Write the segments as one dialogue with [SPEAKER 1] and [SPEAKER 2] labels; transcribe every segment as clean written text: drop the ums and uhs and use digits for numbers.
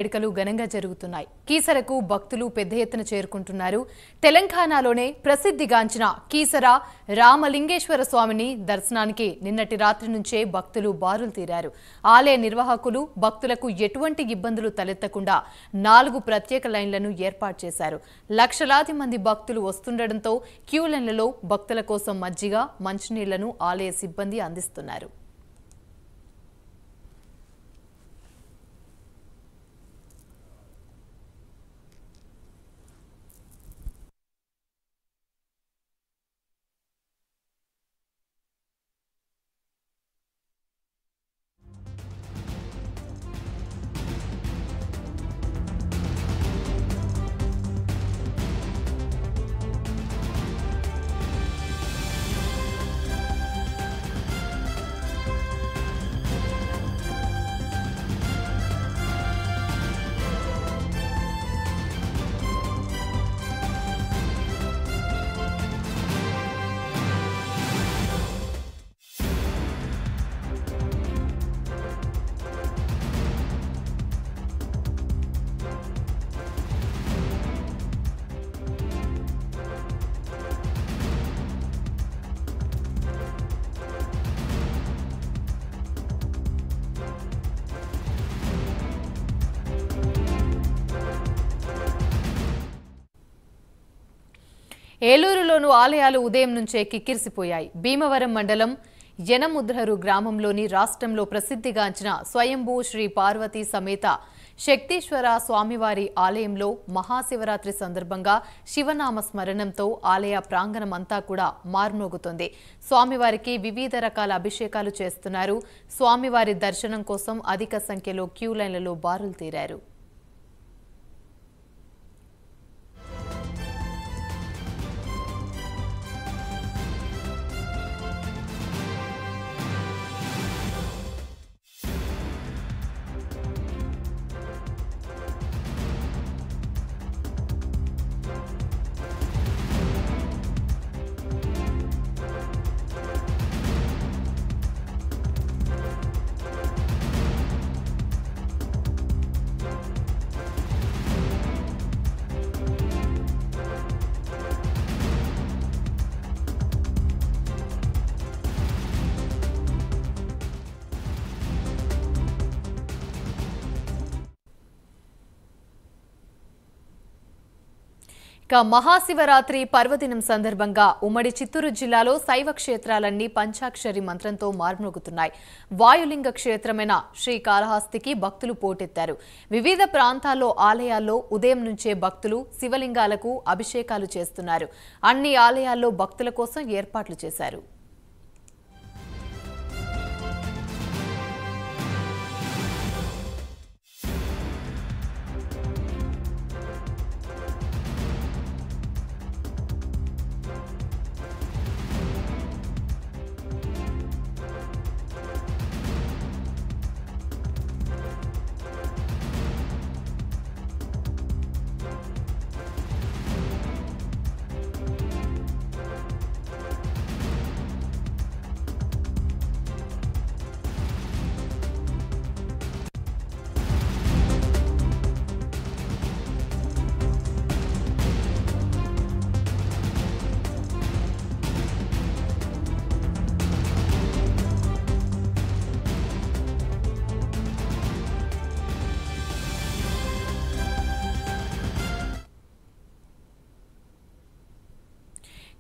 [SPEAKER 1] వేడుకలు ఘనంగా జరుగుతున్నాయి. కీసరకు భక్తులు పెద్ద ఎత్తున చేరుకుంటున్నారు. తెలంగాణలోనే ప్రసిద్ధిగాంచిన కీసర రామలింగేశ్వర స్వామిని దర్శనానికి నిన్నటి రాత్రి నుంచే భక్తులు బారులు తీరారు. ఆలయ నిర్వాహకులు భక్తులకు ఎటువంటి ఇబ్బందులు తలెత్తకుండా 4 ప్రత్యేక లైన్లను ఏర్పాటు చేశారు. లక్షలాది మంది భక్తులు వస్తుండటంతో క్యూ లైన్లలో భక్తుల కోసం మజ్జిగ, మంచినీళ్లను ఆలయ సిబ్బంది అందిస్తున్నారు. ఏలూరులోని ఆలయాలు ఉదయం నుంచే కిక్కిరిసిపోయాయి. భీమవరం మండలం యనముద్రరు గ్రామంలోని రాష్ట్రంలో ప్రసిద్ధిగాంచిన స్వయంభూ శ్రీ పార్వతీ సమేత శక్తీశ్వర స్వామివారి ఆలయంలో మహాశివరాత్రి సందర్భంగా శివనామ స్మరణంతో ఆలయ ప్రాంగణం అంతా కూడా మార్మోగుతోంది. స్వామివారికి వివిధ రకాల అభిషేకాలు చేస్తున్నారు. స్వామివారి దర్శనం కోసం అధిక సంఖ్యలో క్యూ లైన్లలో బారులు తీరారు. ఇక మహాశివరాత్రి పర్వదినం సందర్భంగా ఉమ్మడి చిత్తూరు జిల్లాలో శైవ క్షేత్రాలన్నీ పంచాక్షరి మంత్రంతో మార్మోగుతున్నాయి. వాయులింగ క్షేత్రమైన శ్రీకాళహస్తికి భక్తులు పోటెత్తారు. వివిధ ప్రాంతాల్లో ఆలయాల్లో ఉదయం నుంచే భక్తులు శివలింగాలకు అభిషేకాలు చేస్తున్నారు. అన్ని ఆలయాల్లో భక్తుల కోసం ఏర్పాట్లు చేశారు.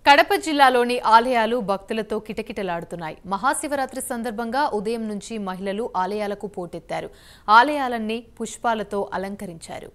[SPEAKER 1] కడప జిల్లాలోని ఆలయాలు భక్తులతో కిటకిటలాడుతున్నాయి. మహాశివరాత్రి సందర్భంగా ఉదయం నుంచి మహిళలు ఆలయాలకు పోటెత్తారు. ఆలయాలన్నీ పుష్పాలతో అలంకరించారు.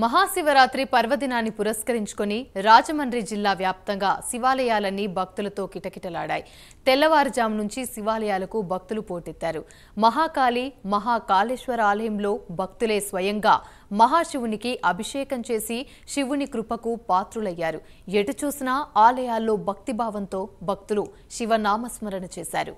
[SPEAKER 1] మహాశివరాత్రి పర్వదినాన్ని పురస్కరించుకొని రాజమండ్రి జిల్లా వ్యాప్తంగా శివాలయాలన్నీ భక్తులతో కిటకిటలాడాయి. తెల్లవారుజాము నుంచి శివాలయాలకు భక్తులు పోటెత్తారు. మహాకాళి, మహాకాళేశ్వర ఆలయంలో భక్తులే స్వయంగా మహాశివునికి అభిషేకం చేసి శివుని కృపకు పాత్రులయ్యారు. ఎటు చూసినా ఆలయాల్లో భక్తిభావంతో భక్తులు శివనామస్మరణ చేశారు.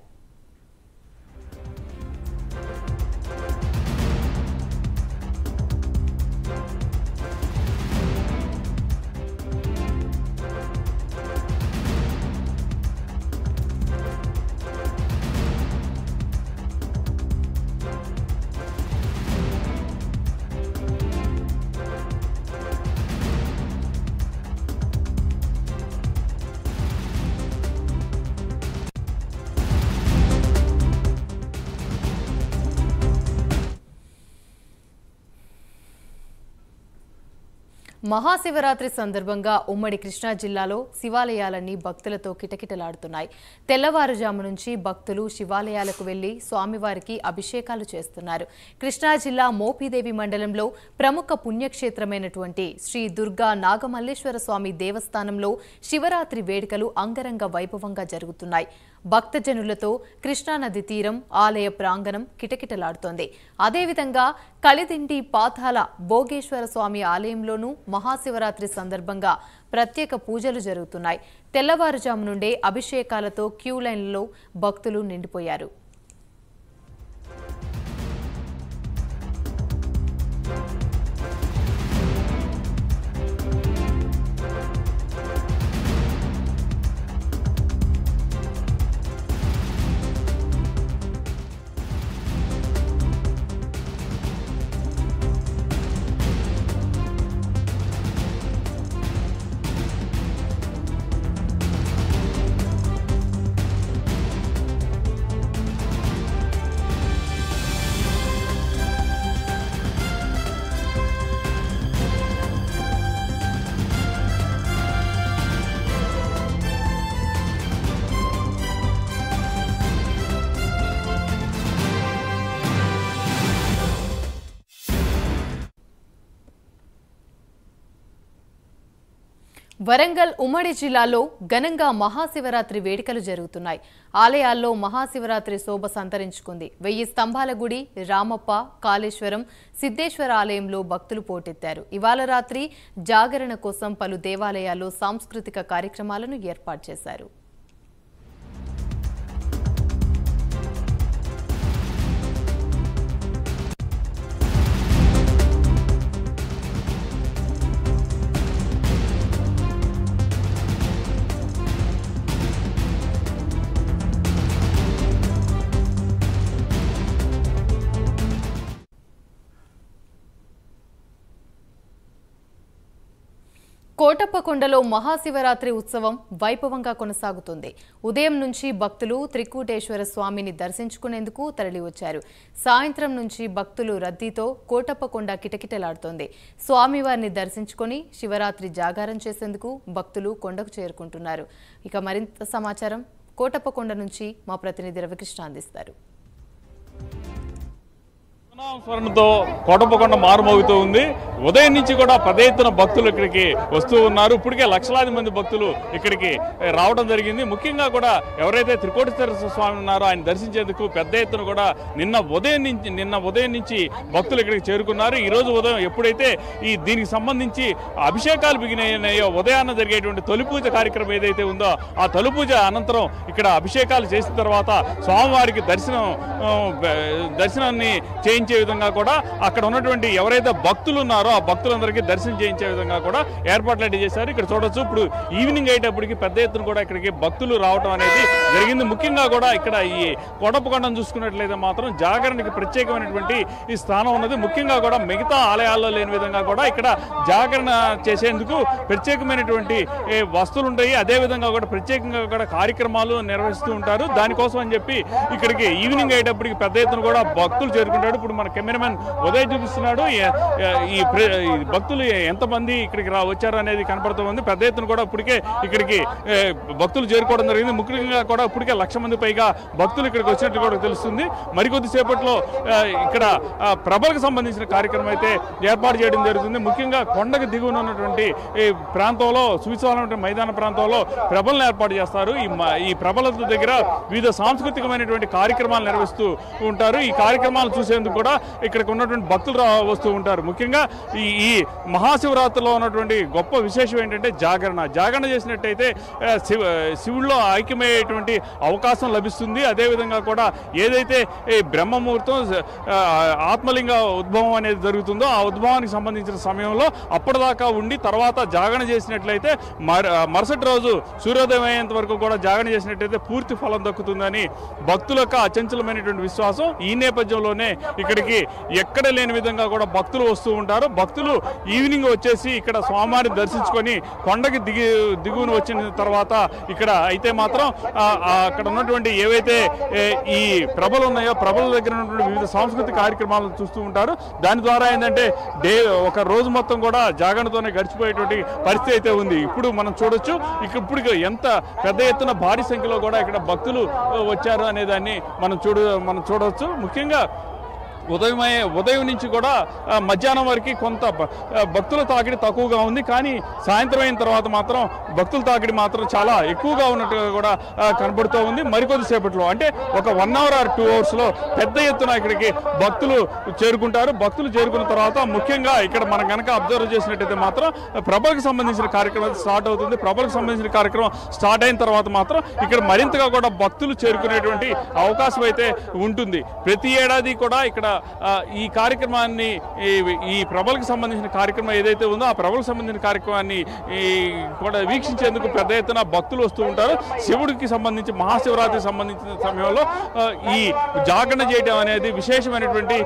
[SPEAKER 1] మహాశివరాత్రి సందర్భంగా ఉమ్మడి కృష్ణా జిల్లాలో శివాలయాలన్నీ భక్తులతో కిటకిటలాడుతున్నాయి. తెల్లవారుజాము నుంచి భక్తులు శివాలయాలకు వెళ్లి స్వామివారికి అభిషేకాలు చేస్తున్నారు. కృష్ణా జిల్లా మోపిదేవి మండలంలో ప్రముఖ పుణ్యక్షేత్రమైనటువంటి శ్రీ దుర్గా నాగమల్లేశ్వర స్వామి దేవస్థానంలో శివరాత్రి వేడుకలు అంగరంగ వైభవంగా జరుగుతున్నాయి. భక్తజనులతో కృష్ణానది తీరం, ఆలయ ప్రాంగణం కిటకిటలాడుతోంది. అదేవిధంగా కలిదిండి పాతాల భోగేశ్వర స్వామి ఆలయంలోనూ మహాశివరాత్రి సందర్భంగా ప్రత్యేక పూజలు జరుగుతున్నాయి. తెల్లవారుజాము నుండే అభిషేకాలతో క్యూ లైన్లలో భక్తులు నిండిపోయారు. వరంగల్ ఉమ్మడి జిల్లాలో ఘనంగా మహాశివరాత్రి వేడుకలు జరుగుతున్నాయి. ఆలయాల్లో మహాశివరాత్రి శోభ సంతరించుకుంది. 1000 స్తంభాల గుడి, రామప్ప, కాళేశ్వరం, సిద్ధేశ్వర ఆలయంలో భక్తులు పోటెత్తారు. ఇవాళ రాత్రి జాగరణ కోసం పలు దేవాలయాల్లో సాంస్కృతిక కార్యక్రమాలను ఏర్పాటు చేశారు. కోటప్పకొండలో మహాశివరాత్రి ఉత్సవం వైభవంగా కొనసాగుతుంది. ఉదయం నుంచి భక్తులు త్రికూటేశ్వర స్వామిని దర్శించుకునేందుకు తరలివచ్చారు. సాయంత్రం నుంచి భక్తులు రద్దీతో కోటప్పకొండ కిటకిటలాడుతోంది. స్వామివారిని దర్శించుకొని శివరాత్రి జాగారం చేసేందుకు భక్తులు కొండకు చేరుకుంటున్నారు. ఇక మరింత సమాచారం కోటప్పకొండ నుంచి మా ప్రతినిధి రవికృష్ణ అందిస్తారు.
[SPEAKER 2] స్వరణతో కోటప్పకొండ మారుమోగుతూ ఉంది. ఉదయం నుంచి కూడా పెద్ద ఎత్తున భక్తులు ఇక్కడికి వస్తూ ఉన్నారు. ఇప్పటికే లక్షలాది మంది భక్తులు ఇక్కడికి రావడం జరిగింది. ముఖ్యంగా కూడా ఎవరైతే త్రికోటేశ్వర స్వామి ఉన్నారో ఆయన దర్శించేందుకు పెద్ద ఎత్తున కూడా నిన్న ఉదయం నుంచి భక్తులు ఇక్కడికి చేరుకున్నారు. ఈ రోజు ఉదయం ఎప్పుడైతే దీనికి సంబంధించి అభిషేకాలు బిగినాయో ఉదయాన్న జరిగేటువంటి తొలి పూజ కార్యక్రమం ఏదైతే ఉందో ఆ తొలి పూజ అనంతరం ఇక్కడ అభిషేకాలు చేసిన తర్వాత స్వామివారికి దర్శనాన్ని చేయించే విధంగా కూడా అక్కడ ఉన్నటువంటి ఎవరైతే భక్తులు ఉన్నారో ఆ భక్తులందరికీ దర్శనం చేయించే విధంగా కూడా ఏర్పాట్లు అయితే చేశారు. ఇక్కడ చూడొచ్చు ఇప్పుడు ఈవినింగ్ అయ్యేటప్పటికి పెద్ద ఎత్తున కూడా ఇక్కడికి భక్తులు రావడం అనేది జరిగింది. ముఖ్యంగా కూడా ఇక్కడ ఈ కోటప్పకొండను చూసుకున్నట్లయితే మాత్రం జాగరణకి ప్రత్యేకమైనటువంటి ఈ స్థానం ఉన్నది. ముఖ్యంగా కూడా మిగతా ఆలయాల్లో లేని విధంగా కూడా ఇక్కడ జాగరణ చేసేందుకు ప్రత్యేకమైనటువంటి వస్తువులు ఉంటాయి. అదేవిధంగా కూడా ప్రత్యేకంగా కూడా కార్యక్రమాలు నిర్వహిస్తూ ఉంటారు. దానికోసం అని చెప్పి ఇక్కడికి ఈవినింగ్ అయ్యేటప్పటికి పెద్ద ఎత్తున కూడా భక్తులు చేరుకుంటారు. ఇప్పుడు మన కెమెరామెన్ ఉదయ్ చూపిస్తున్నాడు. ఈ భక్తులు ఎంతమంది ఇక్కడికి వచ్చారు అనేది కనపడుతుంది. పెద్ద ఎత్తున కూడా ఇప్పటికే ఇక్కడికి భక్తులు చేరుకోవడం జరిగింది. ముఖ్యంగా కూడా ఇప్పటికే 1,00,000 మంది పైగా భక్తులు ఇక్కడికి వచ్చినట్టు కూడా తెలుస్తుంది. మరికొద్ది సేపట్లో ఇక్కడ ప్రభలకు సంబంధించిన కార్యక్రమం అయితే ఏర్పాటు చేయడం జరుగుతుంది. ముఖ్యంగా కొండకు దిగువన ఉన్నటువంటి ఈ ప్రాంతంలో సువిశాలమైన మైదాన ప్రాంతంలో ప్రభలను ఏర్పాటు చేస్తారు. ఈ ప్రభల దగ్గర వివిధ సాంస్కృతికమైనటువంటి కార్యక్రమాలు నిర్వహిస్తూ ఉంటారు. ఈ కార్యక్రమాలు చూసేందుకు కూడా ఇక్కడికి ఉన్నటువంటి భక్తులు వస్తూ ఉంటారు. ముఖ్యంగా ఈ మహాశివరాత్రిలో ఉన్నటువంటి గొప్ప విశేషం ఏంటంటే జాగరణ చేసినట్టయితే శివుల్లో ఐక్యమయ్యేటువంటి అవకాశం లభిస్తుంది. అదేవిధంగా కూడా ఏదైతే ఈ బ్రహ్మముహూర్తం ఆత్మలింగ ఉద్భవం అనేది జరుగుతుందో ఆ ఉద్భవానికి సంబంధించిన సమయంలో అప్పటిదాకా ఉండి తర్వాత జాగరణ చేసినట్లయితే మరుసటి రోజు సూర్యోదయం అయ్యేంత వరకు కూడా జాగరణ చేసినట్లయితే పూర్తి ఫలం దక్కుతుందని భక్తుల యొక్క అచంచలమైనటువంటి విశ్వాసం. ఈ నేపథ్యంలోనే ఇక్కడికి ఎక్కడ లేని విధంగా కూడా భక్తులు వస్తూ ఉంటారు. భక్తులు ఈవినింగ్ వచ్చేసి ఇక్కడ స్వామివారిని దర్శించుకొని కొండకి దిగువన వచ్చిన తర్వాత ఇక్కడ అయితే మాత్రం అక్కడ ఉన్నటువంటి ఏవైతే ఈ ప్రభలు ఉన్నాయో ప్రభల దగ్గర ఉన్నటువంటి వివిధ సాంస్కృతిక కార్యక్రమాలను చూస్తూ ఉంటారు. దాని ద్వారా ఏంటంటే ఒక రోజు మొత్తం కూడా జాగరణతోనే గడిచిపోయేటువంటి పరిస్థితి అయితే ఉంది. ఇప్పుడు మనం చూడొచ్చు ఇప్పుడు ఎంత పెద్ద ఎత్తున భారీ సంఖ్యలో కూడా ఇక్కడ భక్తులు వచ్చారు అనేదాన్ని మనం చూడవచ్చు. ముఖ్యంగా ఉదయం నుంచి కూడా మధ్యాహ్నం వరకు కొంత భక్తుల తాకిడి తక్కువగా ఉంది. కానీ సాయంత్రం అయిన తర్వాత మాత్రం భక్తుల తాకిడి మాత్రం చాలా ఎక్కువగా ఉన్నట్టుగా కూడా కనబడుతూ ఉంది. మరికొద్ది సేపట్లో అంటే ఒక 1 hour or 2 hours పెద్ద ఎత్తున ఇక్కడికి భక్తులు చేరుకుంటారు. భక్తులు చేరుకున్న తర్వాత ముఖ్యంగా ఇక్కడ మనం కనుక అబ్జర్వ్ చేసినట్టయితే మాత్రం ప్రభలకు సంబంధించిన కార్యక్రమం స్టార్ట్ అవుతుంది. ప్రభలకు సంబంధించిన కార్యక్రమం స్టార్ట్ అయిన తర్వాత మాత్రం ఇక్కడ మరింతగా కూడా భక్తులు చేరుకునేటువంటి అవకాశం అయితే ఉంటుంది. ప్రతి ఏడాది కూడా ఇక్కడ ఈ కార్యక్రమాన్ని ఈ ప్రభలకు సంబంధించిన కార్యక్రమం ఏదైతే ఉందో ఆ ప్రభలకు సంబంధించిన కార్యక్రమాన్ని కూడా వీక్షించేందుకు పెద్ద ఎత్తున భక్తులు వస్తూ ఉంటారు. శివుడికి సంబంధించి మహాశివరాత్రికి సంబంధించిన సమయంలో ఈ జాగరణ చేయడం అనేది విశేషమైనటువంటి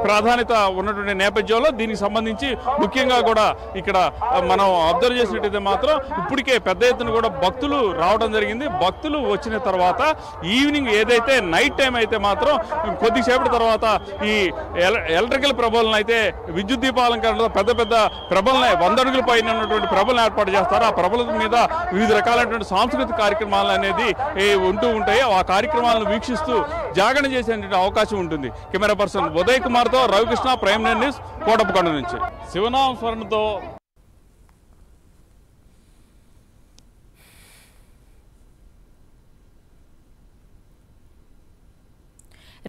[SPEAKER 2] ప్రాధాన్యత ఉన్నటువంటి నేపథ్యంలో దీనికి సంబంధించి ముఖ్యంగా కూడా ఇక్కడ మనం అబ్జర్వ్ చేసినట్టయితే మాత్రం ఇప్పటికే పెద్ద ఎత్తున కూడా భక్తులు రావడం జరిగింది. భక్తులు వచ్చిన తర్వాత ఈవినింగ్ ఏదైతే నైట్ టైం అయితే మాత్రం కొద్దిసేపటి తర్వాత ఈ ఎలక్ట్రికల్ ప్రభలను అయితే విద్యుత్ దీపాలంకరణలో పెద్ద ప్రభలను 100 అడుగుల పైన ఉన్నటువంటి ప్రభలను ఏర్పాటు చేస్తారు. ఆ ప్రభల మీద వివిధ రకాలైనటువంటి సాంస్కృతిక కార్యక్రమాలు అనేది ఉంటూ ఉంటాయి. ఆ కార్యక్రమాలను వీక్షిస్తూ జాగరణ చేసేటువంటి అవకాశం ఉంటుంది. కెమెరా పర్సన్ ఉదయ్ కుమార్తో రవికృష్ణ, ప్రైమ్ న్యూస్, కోటప్పకొండ నుంచి. శివనామ స్మరణతో